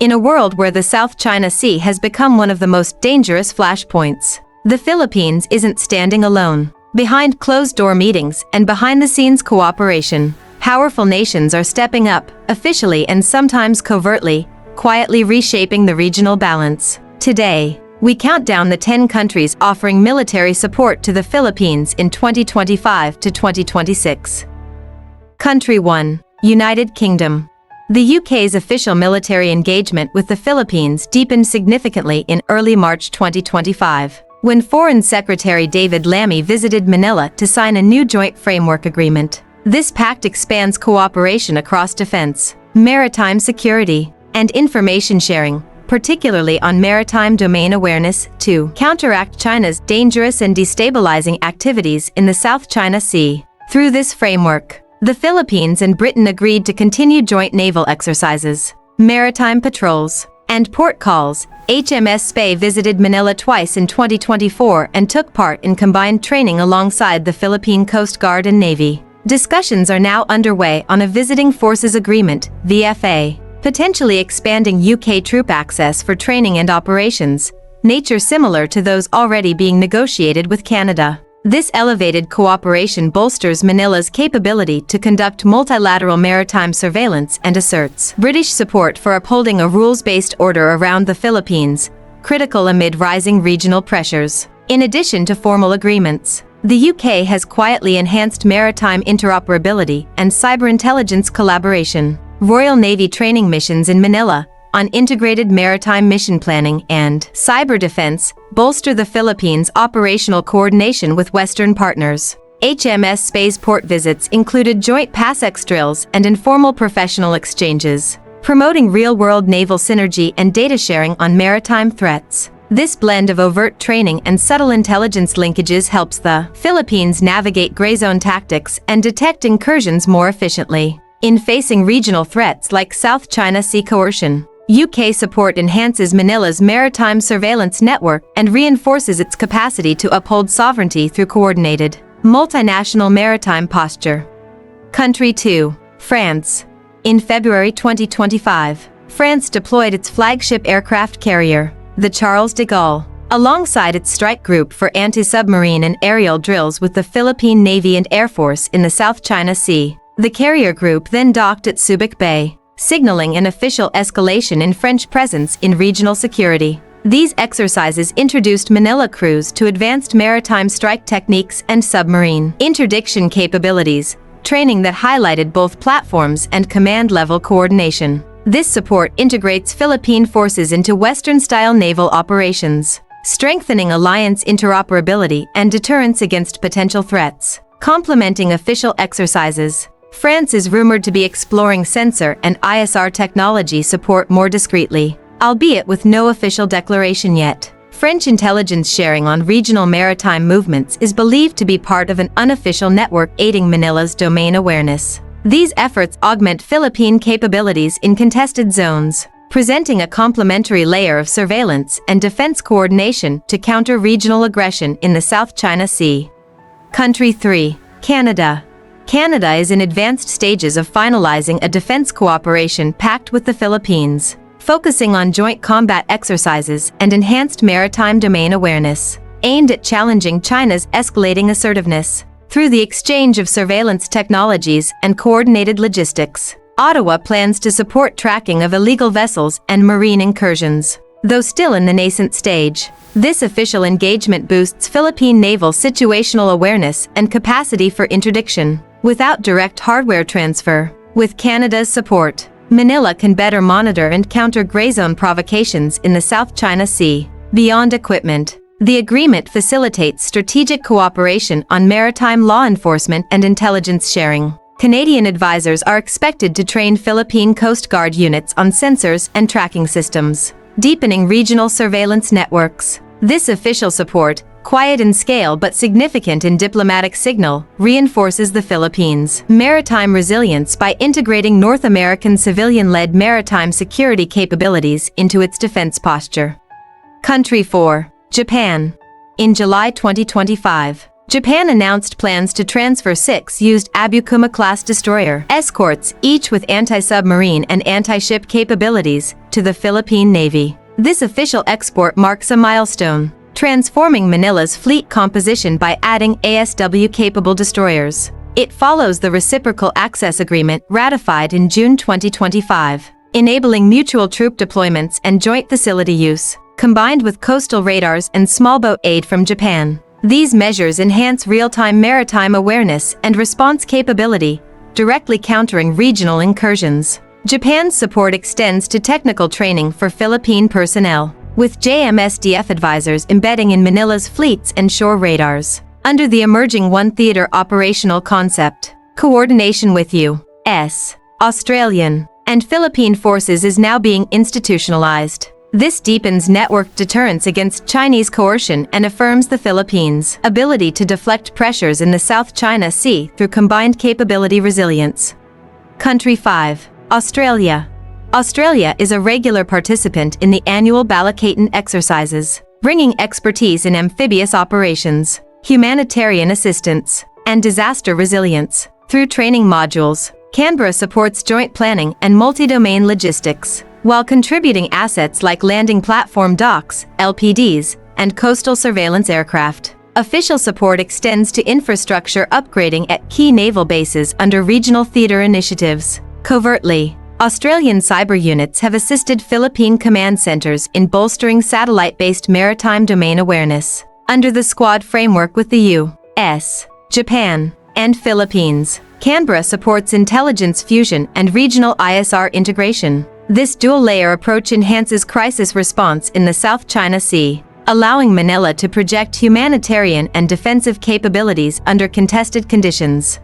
In a world where the South China Sea has become one of the most dangerous flashpoints, the Philippines isn't standing alone. Behind closed-door meetings and behind-the-scenes cooperation, powerful nations are stepping up, officially and sometimes covertly, quietly reshaping the regional balance. Today, we count down the 10 countries offering military support to the Philippines in 2025 to 2026. Country 1. United Kingdom. The UK's official military engagement with the Philippines deepened significantly in early March 2025, when Foreign Secretary David Lammy visited Manila to sign a new joint framework agreement. This pact expands cooperation across defense, maritime security, and information sharing, particularly on maritime domain awareness, to counteract China's dangerous and destabilizing activities in the South China Sea. Through this framework, the Philippines and Britain agreed to continue joint naval exercises, maritime patrols, and port calls. HMS Spey visited Manila twice in 2024 and took part in combined training alongside the Philippine Coast Guard and Navy. Discussions are now underway on a Visiting Forces Agreement, VFA, potentially expanding UK troop access for training and operations, nature similar to those already being negotiated with Canada. This elevated cooperation bolsters Manila's capability to conduct multilateral maritime surveillance and asserts British support for upholding a rules-based order around the Philippines, critical amid rising regional pressures. In addition to formal agreements, the UK has quietly enhanced maritime interoperability and cyber intelligence collaboration. Royal Navy training missions in Manila, on integrated maritime mission planning and cyber defense, bolster the Philippines' operational coordination with Western partners. HMS Spey's port visits included joint PASEX drills and informal professional exchanges, promoting real-world naval synergy and data sharing on maritime threats. This blend of overt training and subtle intelligence linkages helps the Philippines navigate gray zone tactics and detect incursions more efficiently. In facing regional threats like South China Sea coercion, UK support enhances Manila's maritime surveillance network and reinforces its capacity to uphold sovereignty through coordinated, multinational maritime posture. Country 2. France. In February 2025, France deployed its flagship aircraft carrier, the Charles de Gaulle, alongside its strike group for anti-submarine and aerial drills with the Philippine Navy and Air Force in the South China Sea. The carrier group then docked at Subic Bay, signaling an official escalation in French presence in regional security. These exercises introduced Manila crews to advanced maritime strike techniques and submarine interdiction capabilities, training that highlighted both platforms and command-level coordination. This support integrates Philippine forces into Western-style naval operations, strengthening alliance interoperability and deterrence against potential threats. Complementing official exercises, France is rumored to be exploring sensor and ISR technology support more discreetly, albeit with no official declaration yet. French intelligence sharing on regional maritime movements is believed to be part of an unofficial network aiding Manila's domain awareness. These efforts augment Philippine capabilities in contested zones, presenting a complementary layer of surveillance and defense coordination to counter regional aggression in the South China Sea. Country 3. Canada. Canada is in advanced stages of finalizing a defense cooperation pact with the Philippines, focusing on joint combat exercises and enhanced maritime domain awareness, aimed at challenging China's escalating assertiveness. Through the exchange of surveillance technologies and coordinated logistics, Ottawa plans to support tracking of illegal vessels and marine incursions. Though still in the nascent stage, this official engagement boosts Philippine naval situational awareness and capacity for interdiction. Without direct hardware transfer, with Canada's support, Manila can better monitor and counter gray zone provocations in the South China Sea. Beyond equipment, the agreement facilitates strategic cooperation on maritime law enforcement and intelligence sharing. Canadian advisors are expected to train Philippine Coast Guard units on sensors and tracking systems, deepening regional surveillance networks. This official support, quiet in scale but significant in diplomatic signal, reinforces the Philippines' maritime resilience by integrating North American civilian-led maritime security capabilities into its defense posture. Country 4. Japan. In July 2025, Japan announced plans to transfer 6 used Abukuma-class destroyer escorts, each with anti-submarine and anti-ship capabilities, to the Philippine Navy. This official export marks a milestone, transforming Manila's fleet composition by adding ASW-capable destroyers. It follows the Reciprocal Access Agreement ratified in June 2025, enabling mutual troop deployments and joint facility use, combined with coastal radars and small boat aid from Japan. These measures enhance real-time maritime awareness and response capability, directly countering regional incursions. Japan's support extends to technical training for Philippine personnel, with JMSDF advisors embedding in Manila's fleets and shore radars. Under the emerging One Theater operational concept, coordination with U.S., Australian, and Philippine forces is now being institutionalized. This deepens network deterrence against Chinese coercion and affirms the Philippines' ability to deflect pressures in the South China Sea through combined capability resilience. Country 5. Australia. Australia is a regular participant in the annual Balikatan exercises, bringing expertise in amphibious operations, humanitarian assistance, and disaster resilience. Through training modules, Canberra supports joint planning and multi-domain logistics, while contributing assets like landing platform docks, LPDs, and coastal surveillance aircraft. Official support extends to infrastructure upgrading at key naval bases under regional theater initiatives. Covertly, Australian cyber units have assisted Philippine command centers in bolstering satellite-based maritime domain awareness. Under the Squad framework with the U.S., Japan, and Philippines, Canberra supports intelligence fusion and regional ISR integration. This dual-layer approach enhances crisis response in the South China Sea, allowing Manila to project humanitarian and defensive capabilities under contested conditions.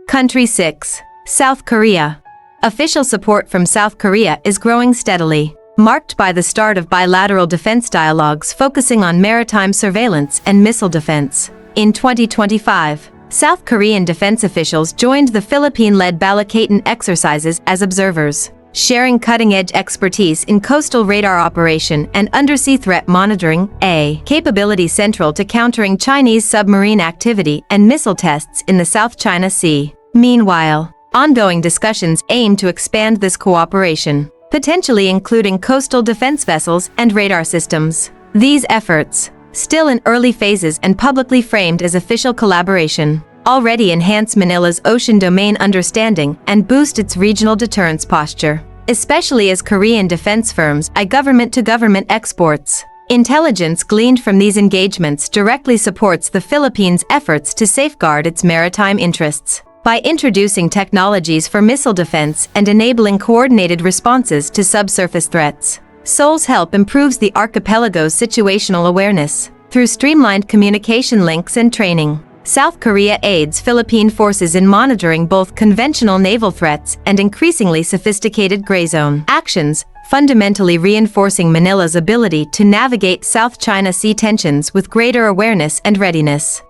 Country 6. South Korea. Official support from South Korea is growing steadily, marked by the start of bilateral defense dialogues focusing on maritime surveillance and missile defense. In 2025, South Korean defense officials joined the Philippine-led Balikatan exercises as observers, sharing cutting-edge expertise in coastal radar operation and undersea threat monitoring, a capability central to countering Chinese submarine activity and missile tests in the South China Sea. Meanwhile, ongoing discussions aim to expand this cooperation, potentially including coastal defense vessels and radar systems. These efforts, still in early phases and publicly framed as official collaboration, already enhance Manila's ocean domain understanding and boost its regional deterrence posture, especially as Korean defense firms eye government-to-government exports. Intelligence gleaned from these engagements directly supports the Philippines' efforts to safeguard its maritime interests. By introducing technologies for missile defense and enabling coordinated responses to subsurface threats, Seoul's help improves the archipelago's situational awareness. Through streamlined communication links and training, South Korea aids Philippine forces in monitoring both conventional naval threats and increasingly sophisticated gray zone actions, fundamentally reinforcing Manila's ability to navigate South China Sea tensions with greater awareness and readiness.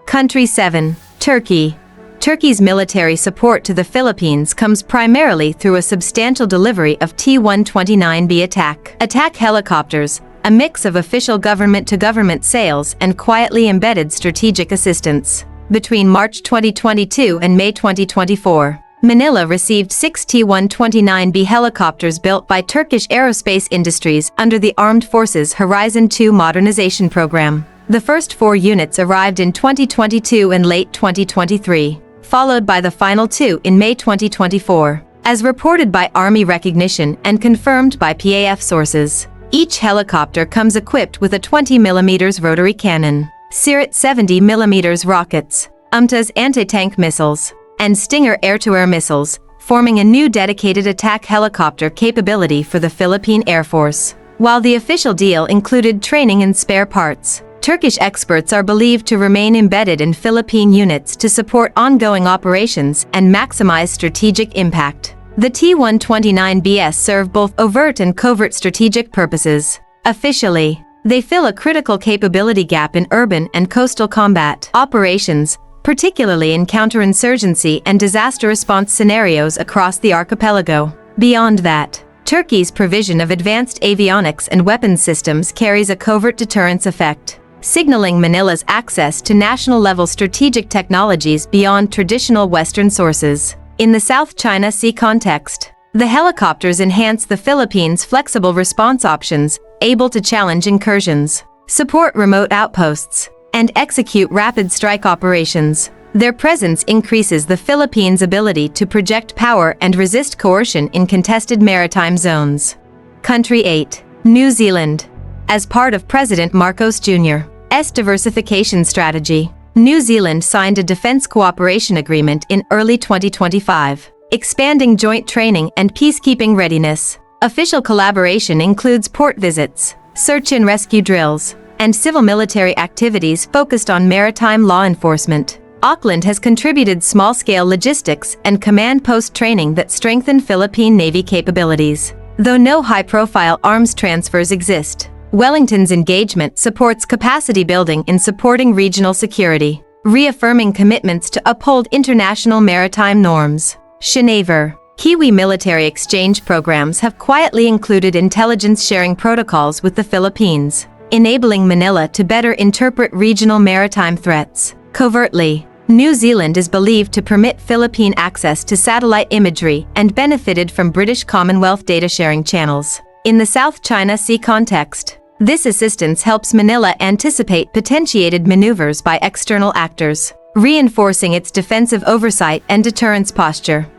Country 7. Turkey. Turkey's military support to the Philippines comes primarily through a substantial delivery of T-129B attack helicopters, a mix of official government-to-government sales and quietly embedded strategic assistance. Between March 2022 and May 2024, Manila received 6 T-129B helicopters built by Turkish aerospace industries under the Armed Forces Horizon 2 modernization program. The first 4 units arrived in 2022 and late 2023. Followed by the final 2 in May 2024, as reported by Army Recognition and confirmed by PAF sources. Each helicopter comes equipped with a 20mm rotary cannon, Sirit 70mm rockets, UMTAS anti-tank missiles, and Stinger air-to-air missiles, forming a new dedicated attack helicopter capability for the Philippine Air Force. While the official deal included training and spare parts, Turkish experts are believed to remain embedded in Philippine units to support ongoing operations and maximize strategic impact. The T-129Bs serve both overt and covert strategic purposes. Officially, they fill a critical capability gap in urban and coastal combat operations, particularly in counterinsurgency and disaster response scenarios across the archipelago. Beyond that, Turkey's provision of advanced avionics and weapons systems carries a covert deterrence effect, signaling Manila's access to national-level strategic technologies beyond traditional Western sources. In the South China Sea context, The helicopters enhance the Philippines' flexible response options, able to challenge incursions, support remote outposts, and execute rapid strike operations. Their presence increases the Philippines' ability to project power and resist coercion in contested maritime zones. Country 8. New Zealand. As part of President Marcos Jr.'s diversification strategy, New Zealand signed a defense cooperation agreement in early 2025, expanding joint training and peacekeeping readiness. Official collaboration includes port visits, search and rescue drills, and civil-military activities focused on maritime law enforcement. Auckland has contributed small-scale logistics and command post training that strengthen Philippine Navy capabilities. Though no high-profile arms transfers exist, Wellington's engagement supports capacity building in supporting regional security, reaffirming commitments to uphold international maritime norms. Geneva. Kiwi military exchange programs have quietly included intelligence-sharing protocols with the Philippines, enabling Manila to better interpret regional maritime threats. Covertly, New Zealand is believed to permit Philippine access to satellite imagery and benefited from British Commonwealth data-sharing channels. In the South China Sea context, this assistance helps Manila anticipate potentiated maneuvers by external actors, reinforcing its defensive oversight and deterrence posture.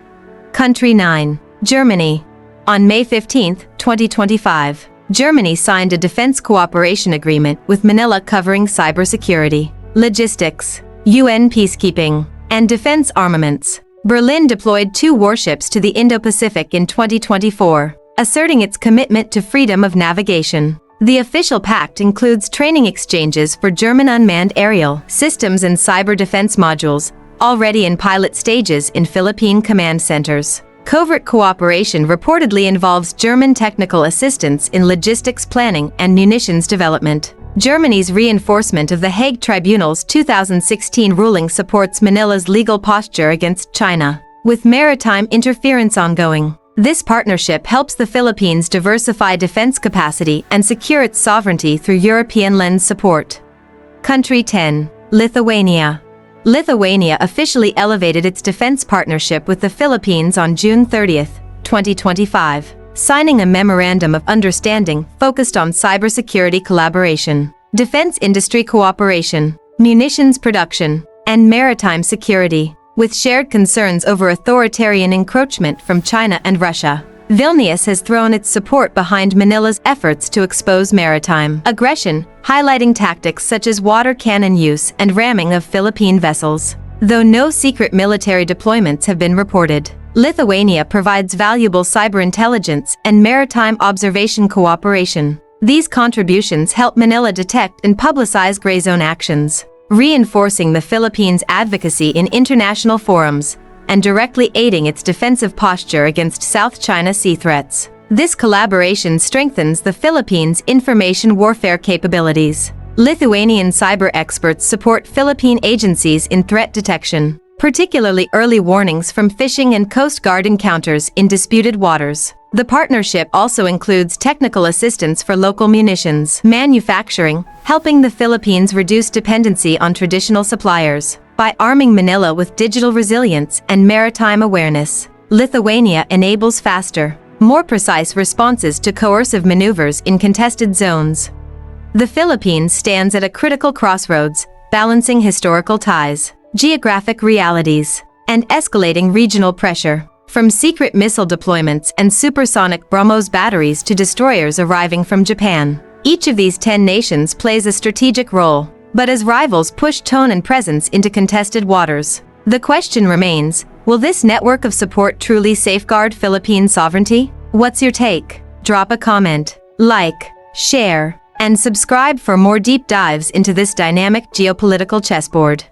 Country 9. Germany. On May 15, 2025, Germany signed a defense cooperation agreement with Manila covering cybersecurity, logistics, UN peacekeeping, and defense armaments. Berlin deployed 2 warships to the Indo-Pacific in 2024, asserting its commitment to freedom of navigation. The official pact includes training exchanges for German unmanned aerial systems and cyber defense modules, already in pilot stages in Philippine command centers. Covert cooperation reportedly involves German technical assistance in logistics planning and munitions development. Germany's reinforcement of the Hague Tribunal's 2016 ruling supports Manila's legal posture against China, with maritime interference ongoing. This partnership helps the Philippines diversify defense capacity and secure its sovereignty through European lens support. Country 10. Lithuania. Lithuania officially elevated its defense partnership with the Philippines on June 30, 2025, signing a memorandum of understanding focused on cybersecurity collaboration, defense industry cooperation, munitions production, and maritime security, with shared concerns over authoritarian encroachment from China and Russia. Vilnius has thrown its support behind Manila's efforts to expose maritime aggression, highlighting tactics such as water cannon use and ramming of Philippine vessels. Though no secret military deployments have been reported, Lithuania provides valuable cyber intelligence and maritime observation cooperation. These contributions help Manila detect and publicize gray zone actions, reinforcing the Philippines' advocacy in international forums and directly aiding its defensive posture against South China Sea threats. This collaboration strengthens the Philippines' information warfare capabilities. Lithuanian cyber experts support Philippine agencies in threat detection, particularly early warnings from fishing and Coast Guard encounters in disputed waters. The partnership also includes technical assistance for local munitions manufacturing, helping the Philippines reduce dependency on traditional suppliers. By arming Manila with digital resilience and maritime awareness, Lithuania enables faster, more precise responses to coercive maneuvers in contested zones. The Philippines stands at a critical crossroads, balancing historical ties, geographic realities, and escalating regional pressure. From secret missile deployments and supersonic BrahMos batteries to destroyers arriving from Japan, each of these 10 nations plays a strategic role. But as rivals push tone and presence into contested waters, the question remains, will this network of support truly safeguard Philippine sovereignty? What's your take? Drop a comment, like, share, and subscribe for more deep dives into this dynamic geopolitical chessboard.